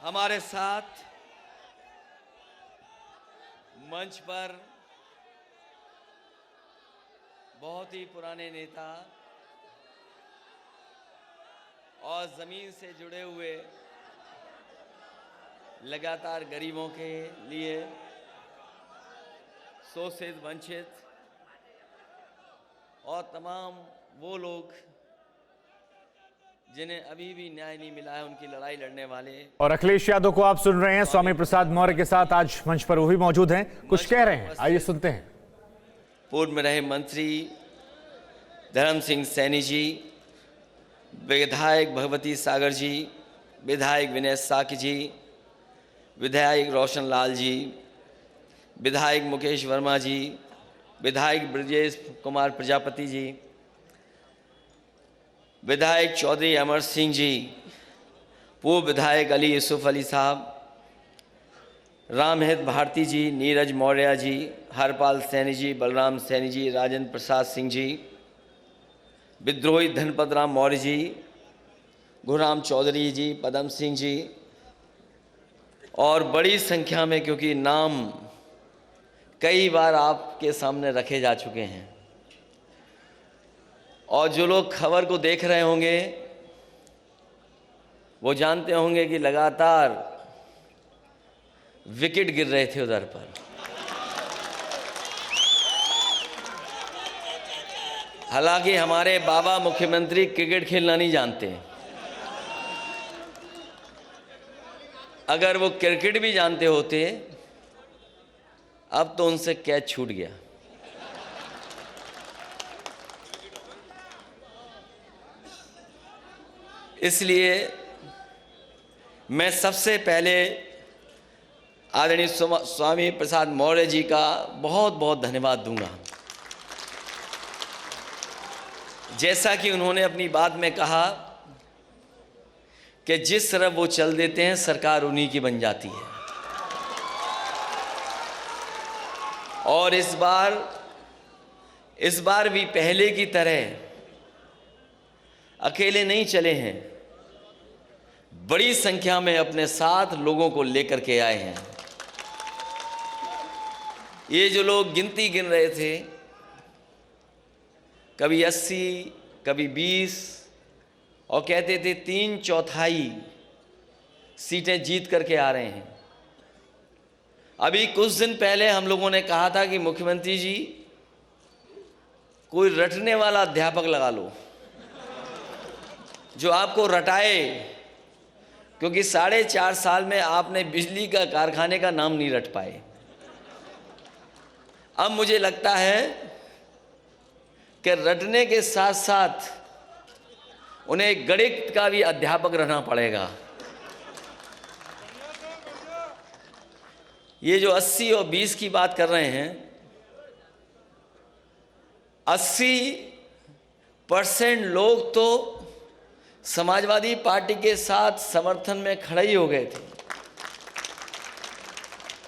हमारे साथ मंच पर बहुत ही पुराने नेता और ज़मीन से जुड़े हुए लगातार गरीबों के लिए शोषित वंचित और तमाम वो लोग जिन्हें अभी भी न्याय नहीं मिला है, उनकी लड़ाई लड़ने वाले। और अखिलेश यादव को आप सुन रहे हैं, स्वामी प्रसाद मौर्य के साथ आज मंच पर वो भी मौजूद हैं, कुछ कह रहे हैं, आइए सुनते हैं। पूर्व में रहे मंत्री धर्म सिंह सैनी जी, विधायक भगवती सागर जी, विधायक विनय साकी जी, विधायक रोशन लाल जी, विधायक मुकेश वर्मा जी, विधायक ब्रजेश कुमार प्रजापति जी, विधायक चौधरी अमर सिंह जी, पूर्व विधायक अली यूसुफ अली साहब, रामहित भारती जी, नीरज मौर्य जी, हरपाल सैनी जी, बलराम सैनी जी, राजेंद्र प्रसाद सिंह जी, विद्रोही धनपत राम मौर्य जी, गुरुराम चौधरी जी, पदम सिंह जी और बड़ी संख्या में, क्योंकि नाम कई बार आपके सामने रखे जा चुके हैं और जो लोग खबर को देख रहे होंगे वो जानते होंगे कि लगातार विकेट गिर रहे थे उधर पर। हालांकि हमारे बाबा मुख्यमंत्री क्रिकेट खेलना नहीं जानते। अगर वो क्रिकेट भी जानते होते अब तो उनसे कैच छूट गया। इसलिए मैं सबसे पहले आदरणीय स्वामी प्रसाद मौर्य जी का बहुत बहुत धन्यवाद दूंगा। जैसा कि उन्होंने अपनी बात में कहा कि जिस तरफ वो चल देते हैं सरकार उन्हीं की बन जाती है, और इस बार भी पहले की तरह अकेले नहीं चले हैं, बड़ी संख्या में अपने साथ लोगों को लेकर के आए हैं। ये जो लोग गिनती गिन रहे थे, कभी 80 कभी 20 और कहते थे 3/4 सीटें जीत करके आ रहे हैं। अभी कुछ दिन पहले हम लोगों ने कहा था कि मुख्यमंत्री जी कोई रटने वाला अध्यापक लगा लो जो आपको रटाए, क्योंकि 4.5 साल में आपने बिजली का कारखाने का नाम नहीं रट पाए। अब मुझे लगता है कि रटने के साथ साथ उन्हें गणित का भी अध्यापक रहना पड़ेगा। ये जो 80 और 20 की बात कर रहे हैं, 80% लोग तो समाजवादी पार्टी के साथ समर्थन में खड़े ही हो गए थे।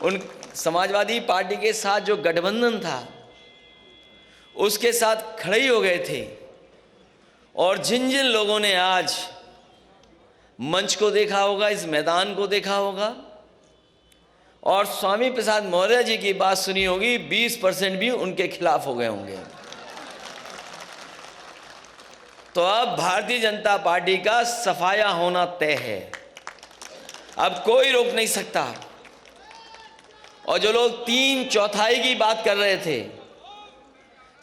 उन समाजवादी पार्टी के साथ जो गठबंधन था उसके साथ खड़े ही हो गए थे। और जिन जिन लोगों ने आज मंच को देखा होगा, इस मैदान को देखा होगा और स्वामी प्रसाद मौर्य जी की बात सुनी होगी, 20% भी उनके खिलाफ हो गए होंगे। तो अब भारतीय जनता पार्टी का सफाया होना तय है, अब कोई रोक नहीं सकता। और जो लोग 3/4 की बात कर रहे थे,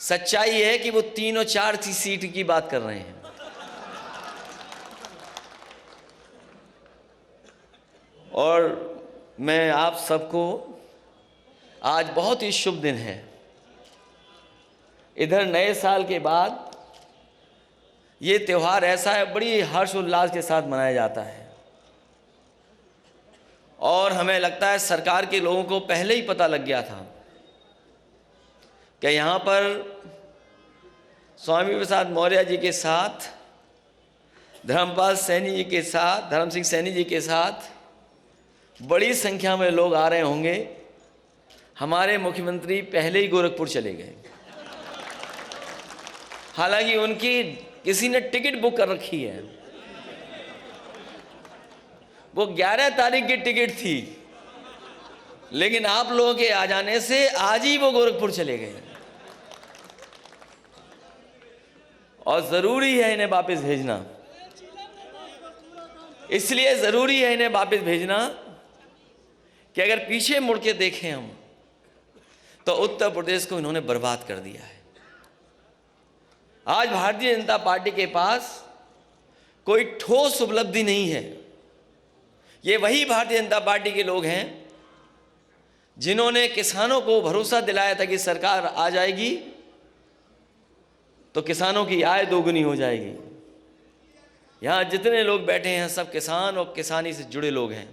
सच्चाई है कि वो 3 और 4 सीट की बात कर रहे हैं। और मैं आप सबको, आज बहुत ही शुभ दिन है। इधर नए साल के बाद ये त्यौहार ऐसा है, बड़ी हर्षोल्लास के साथ मनाया जाता है। और हमें लगता है सरकार के लोगों को पहले ही पता लग गया था कि यहाँ पर स्वामी प्रसाद मौर्य जी के साथ, धर्मपाल सैनी जी के साथ, धर्म सिंह सैनी जी के साथ बड़ी संख्या में लोग आ रहे होंगे। हमारे मुख्यमंत्री पहले ही गोरखपुर चले गए, हालांकि उनकी किसी ने टिकट बुक कर रखी है। वो 11 तारीख की टिकट थी, लेकिन आप लोगों के आ जाने से आज ही वो गोरखपुर चले गए। और जरूरी है इन्हें वापस भेजना, इसलिए जरूरी है इन्हें वापस भेजना कि अगर पीछे मुड़ के देखें हम तो उत्तर प्रदेश को इन्होंने बर्बाद कर दिया है। आज भारतीय जनता पार्टी के पास कोई ठोस उपलब्धि नहीं है। ये वही भारतीय जनता पार्टी के लोग हैं जिन्होंने किसानों को भरोसा दिलाया था कि सरकार आ जाएगी तो किसानों की आय दोगुनी हो जाएगी। यहाँ जितने लोग बैठे हैं सब किसान और किसानी से जुड़े लोग हैं।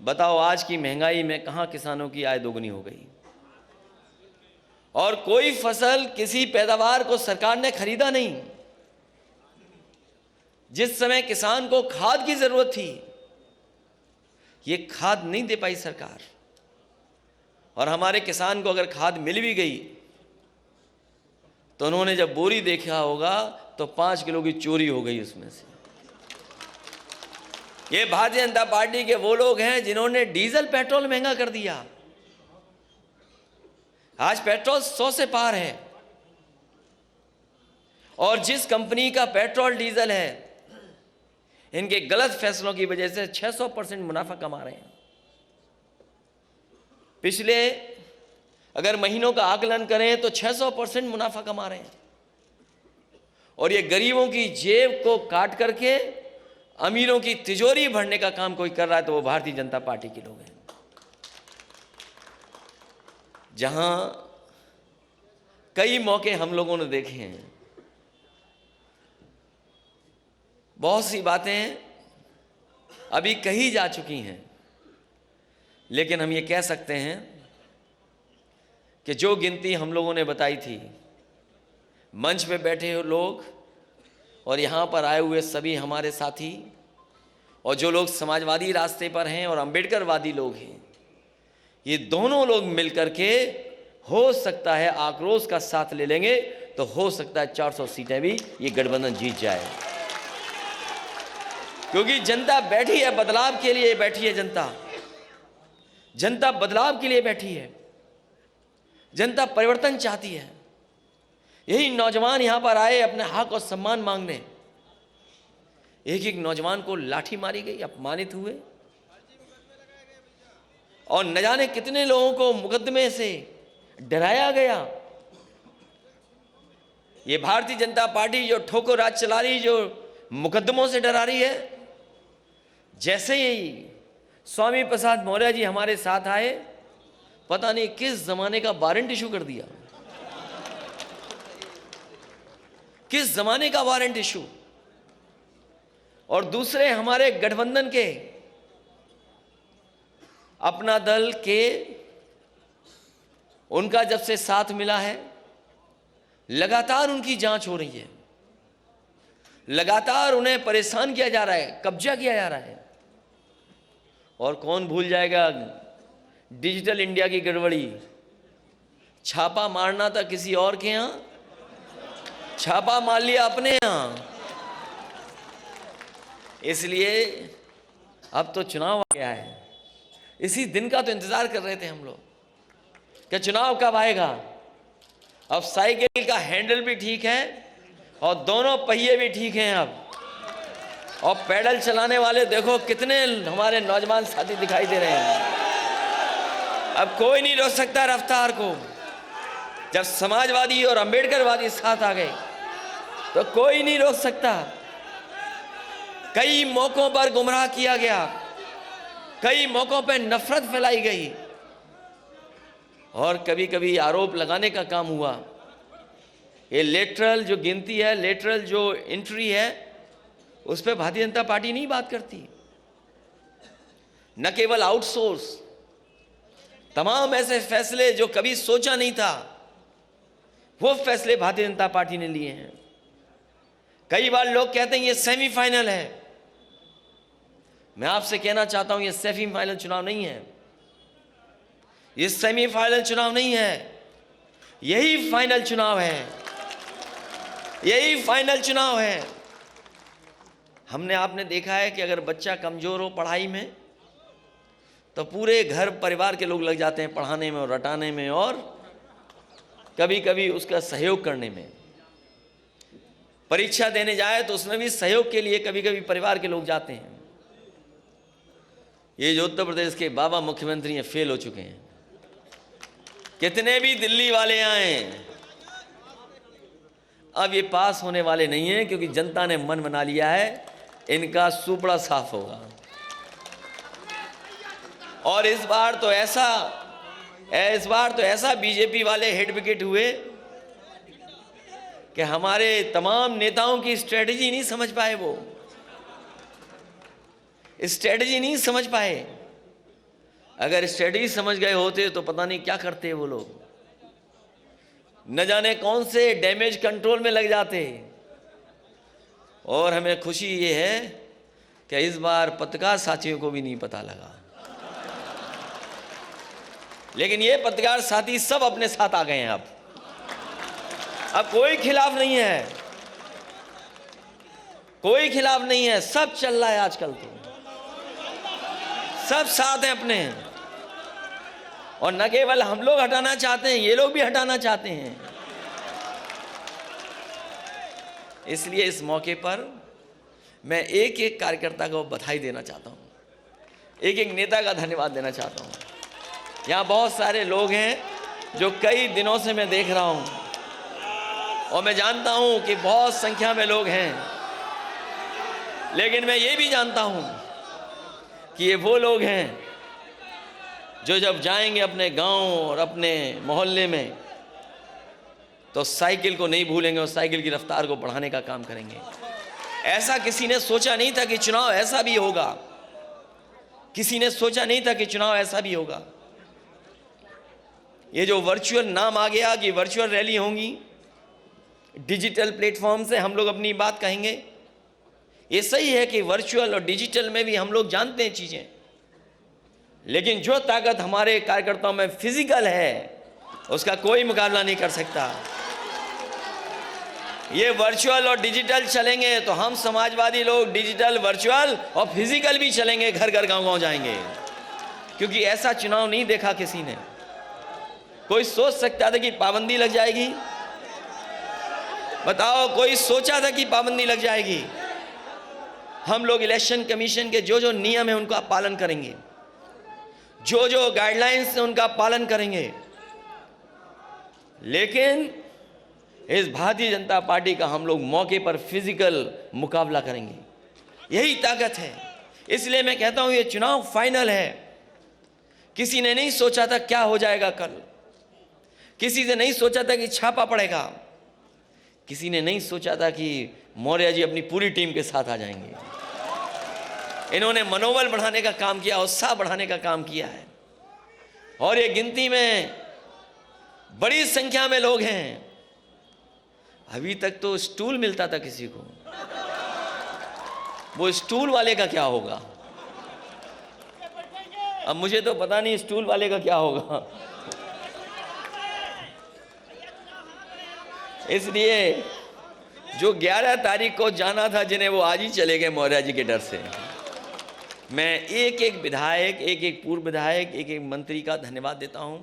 बताओ आज की महंगाई में कहाँ किसानों की आय दोगुनी हो गई? और कोई फसल, किसी पैदावार को सरकार ने खरीदा नहीं। जिस समय किसान को खाद की जरूरत थी, ये खाद नहीं दे पाई सरकार। और हमारे किसान को अगर खाद मिल भी गई तो उन्होंने जब बोरी देखा होगा तो 5 किलो की चोरी हो गई उसमें से। ये भारतीय जनता पार्टी के वो लोग हैं जिन्होंने डीजल पेट्रोल महंगा कर दिया। आज पेट्रोल 100 से पार है। और जिस कंपनी का पेट्रोल डीजल है, इनके गलत फैसलों की वजह से 600% मुनाफा कमा रहे हैं। पिछले अगर महीनों का आकलन करें तो 600% मुनाफा कमा रहे हैं। और ये गरीबों की जेब को काट करके अमीरों की तिजोरी भरने का काम कोई कर रहा है तो वो भारतीय जनता पार्टी के लोग हैं। जहां कई मौके हम लोगों ने देखे हैं, बहुत सी बातें अभी कही जा चुकी हैं, लेकिन हम ये कह सकते हैं कि जो गिनती हम लोगों ने बताई थी, मंच पे बैठे हुए लोग और यहाँ पर आए हुए सभी हमारे साथी और जो लोग समाजवादी रास्ते पर हैं और अंबेडकरवादी लोग हैं, ये दोनों लोग मिलकर के हो सकता है आक्रोश का साथ ले लेंगे तो हो सकता है 400 सीटें भी ये गठबंधन जीत जाए। क्योंकि जनता बैठी है बदलाव के लिए, बैठी है जनता बदलाव के लिए बैठी है। जनता परिवर्तन चाहती है। यही नौजवान यहां पर आए अपने हक और सम्मान मांगने। एक एक नौजवान को लाठी मारी गई, अपमानित हुए और न जाने कितने लोगों को मुकदमे से डराया गया। ये भारतीय जनता पार्टी जो ठोकर राज चला रही, जो मुकदमों से डरा रही है, जैसे ही स्वामी प्रसाद मौर्य जी हमारे साथ आए, पता नहीं किस जमाने का वारंट इशू कर दिया, किस जमाने का वारंट इशू। और दूसरे हमारे गठबंधन के अपना दल के, उनका जब से साथ मिला है, लगातार उनकी जांच हो रही है, लगातार उन्हें परेशान किया जा रहा है, कब्जा किया जा रहा है। और कौन भूल जाएगा डिजिटल इंडिया की गड़बड़ी। छापा मारना था किसी और के यहां, छापा मार लिया अपने यहां। इसलिए अब तो चुनाव आ गया है। इसी दिन का तो इंतजार कर रहे थे हम लोग कि चुनाव कब आएगा। अब साइकिल का हैंडल भी ठीक है और दोनों पहिए भी ठीक हैं अब। और पैडल चलाने वाले देखो कितने हमारे नौजवान साथी दिखाई दे रहे हैं। अब कोई नहीं रोक सकता रफ्तार को। जब समाजवादी और अंबेडकरवादी साथ आ गए तो कोई नहीं रोक सकता। कई मौकों पर गुमराह किया गया, कई मौकों पर नफरत फैलाई गई और कभी कभी आरोप लगाने का काम हुआ। ये लेटरल जो गिनती है, लेटरल जो एंट्री है, उस पर भारतीय जनता पार्टी नहीं बात करती। न केवल आउटसोर्स, तमाम ऐसे फैसले जो कभी सोचा नहीं था, वो फैसले भारतीय जनता पार्टी ने लिए हैं। कई बार लोग कहते हैं ये सेमीफाइनल है। मैं आपसे कहना चाहता हूं ये सेमीफाइनल चुनाव नहीं है, ये सेमीफाइनल चुनाव नहीं है, यही फाइनल चुनाव है, यही फाइनल चुनाव है। हमने आपने देखा है कि अगर बच्चा कमज़ोर हो पढ़ाई में तो पूरे घर परिवार के लोग लग जाते हैं पढ़ाने में और रटाने में और कभी कभी उसका सहयोग करने में। परीक्षा देने जाए तो उसमें भी सहयोग के लिए कभी कभी परिवार के लोग जाते हैं। ये जो उत्तर प्रदेश के बाबा मुख्यमंत्री हैं फेल हो चुके हैं। कितने भी दिल्ली वाले आए अब ये पास होने वाले नहीं हैं, क्योंकि जनता ने मन बना लिया है इनका सुपड़ा साफ होगा। और इस बार तो ऐसा बीजेपी वाले हिट विकेट हुए कि हमारे तमाम नेताओं की स्ट्रेटजी नहीं समझ पाए। वो स्ट्रेटजी नहीं समझ पाए। अगर स्ट्रेटजी समझ गए होते तो पता नहीं क्या करते वो लोग, न जाने कौन से डैमेज कंट्रोल में लग जाते। और हमें खुशी ये है कि इस बार पत्रकार साथियों को भी नहीं पता लगा, लेकिन ये पत्रकार साथी सब अपने साथ आ गए हैं। अब कोई खिलाफ नहीं है, कोई खिलाफ नहीं है, सब चल रहा है। आजकल तो सब साथ हैं अपने। और न केवल हम लोग हटाना चाहते हैं, ये लोग भी हटाना चाहते हैं। इसलिए इस मौके पर मैं एक एक कार्यकर्ता को बधाई देना चाहता हूं, एक एक नेता का धन्यवाद देना चाहता हूं। यहाँ बहुत सारे लोग हैं जो कई दिनों से मैं देख रहा हूं, और मैं जानता हूं कि बहुत संख्या में लोग हैं, लेकिन मैं ये भी जानता हूं कि ये वो लोग हैं जो जब जाएंगे अपने गांव और अपने मोहल्ले में तो साइकिल को नहीं भूलेंगे और साइकिल की रफ्तार को बढ़ाने का काम करेंगे। ऐसा किसी ने सोचा नहीं था कि चुनाव ऐसा भी होगा। किसी ने सोचा नहीं था कि चुनाव ऐसा भी होगा। ये जो वर्चुअल नाम आ गया कि वर्चुअल रैली होंगी, डिजिटल प्लेटफॉर्म से हम लोग अपनी बात कहेंगे, ये सही है कि वर्चुअल और डिजिटल में भी हम लोग जानते हैं चीज़ें, लेकिन जो ताकत हमारे कार्यकर्ताओं में फिजिकल है उसका कोई मुकाबला नहीं कर सकता। ये वर्चुअल और डिजिटल चलेंगे तो हम समाजवादी लोग डिजिटल, वर्चुअल और फिजिकल भी चलेंगे, घर घर गांव गांव जाएंगे, क्योंकि ऐसा चुनाव नहीं देखा किसी ने। कोई सोच सकता था कि पाबंदी लग जाएगी? बताओ, कोई सोचा था कि पाबंदी लग जाएगी? हम लोग इलेक्शन कमीशन के जो जो नियम है उनका पालन करेंगे, जो जो गाइडलाइंस है उनका पालन करेंगे, लेकिन इस भारतीय जनता पार्टी का हम लोग मौके पर फिजिकल मुकाबला करेंगे। यही ताकत है। इसलिए मैं कहता हूं ये चुनाव फाइनल है। किसी ने नहीं सोचा था क्या हो जाएगा कल, किसी ने नहीं सोचा था कि छापा पड़ेगा, किसी ने नहीं सोचा था कि मौर्य जी अपनी पूरी टीम के साथ आ जाएंगे। इन्होंने मनोबल बढ़ाने का काम किया, उत्साह बढ़ाने का काम किया है। और ये गिनती में बड़ी संख्या में लोग हैं। अभी तक तो स्टूल मिलता था किसी को, वो स्टूल वाले का क्या होगा? अब मुझे तो पता नहीं स्टूल वाले का क्या होगा। इसलिए जो 11 तारीख को जाना था जिन्हें, वो आज ही चले गए मौर्य जी के डर से। मैं एक एक विधायक, एक एक पूर्व विधायक, एक एक मंत्री का धन्यवाद देता हूं,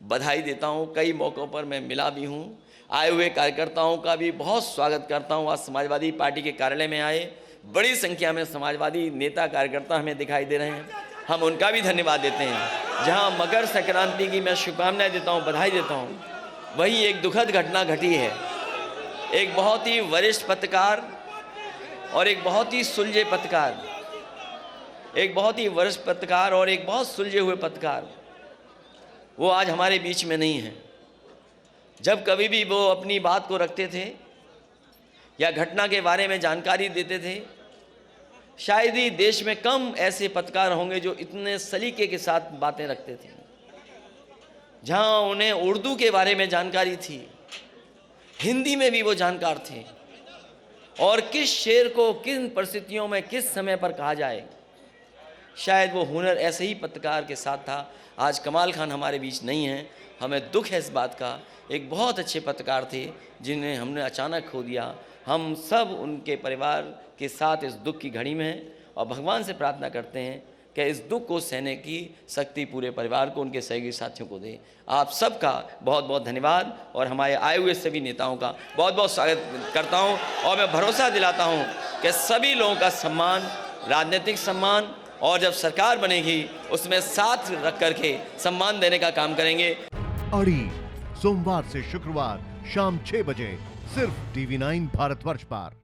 बधाई देता हूं। कई मौक़ों पर मैं मिला भी हूं। आए हुए कार्यकर्ताओं का भी बहुत स्वागत करता हूं। आज समाजवादी पार्टी के कार्यालय में आए बड़ी संख्या में समाजवादी नेता कार्यकर्ता हमें दिखाई दे रहे हैं, हम उनका भी धन्यवाद देते हैं। जहां मकर संक्रांति की मैं शुभकामनाएं देता हूं, बधाई देता हूं, वही एक दुखद घटना घटी है। एक बहुत ही वरिष्ठ पत्रकार और एक बहुत ही सुलझे पत्रकार, एक बहुत ही वरिष्ठ पत्रकार और एक बहुत सुलझे हुए पत्रकार, वो आज हमारे बीच में नहीं है। जब कभी भी वो अपनी बात को रखते थे या घटना के बारे में जानकारी देते थे, शायद ही देश में कम ऐसे पत्रकार होंगे जो इतने सलीके के साथ बातें रखते थे। जहां उन्हें उर्दू के बारे में जानकारी थी, हिंदी में भी वो जानकार थे, और किस शेर को किन परिस्थितियों में किस समय पर कहा जाए, शायद वो हुनर ऐसे ही पत्रकार के साथ था। आज कमाल खान हमारे बीच नहीं है, हमें दुख है इस बात का। एक बहुत अच्छे पत्रकार थे जिन्हें हमने अचानक खो दिया। हम सब उनके परिवार के साथ इस दुख की घड़ी में हैं और भगवान से प्रार्थना करते हैं कि इस दुख को सहने की शक्ति पूरे परिवार को, उनके सहयोगी साथियों को दे। आप सबका बहुत बहुत धन्यवाद और हमारे आए हुए सभी नेताओं का बहुत बहुत स्वागत करता हूं और मैं भरोसा दिलाता हूं कि सभी लोगों का सम्मान, राजनीतिक सम्मान, और जब सरकार बनेगी उसमें साथ रख करके सम्मान देने का काम करेंगे। अड़ी सोमवार से शुक्रवार शाम 6 बजे सिर्फ TV9 भारतवर्ष पर।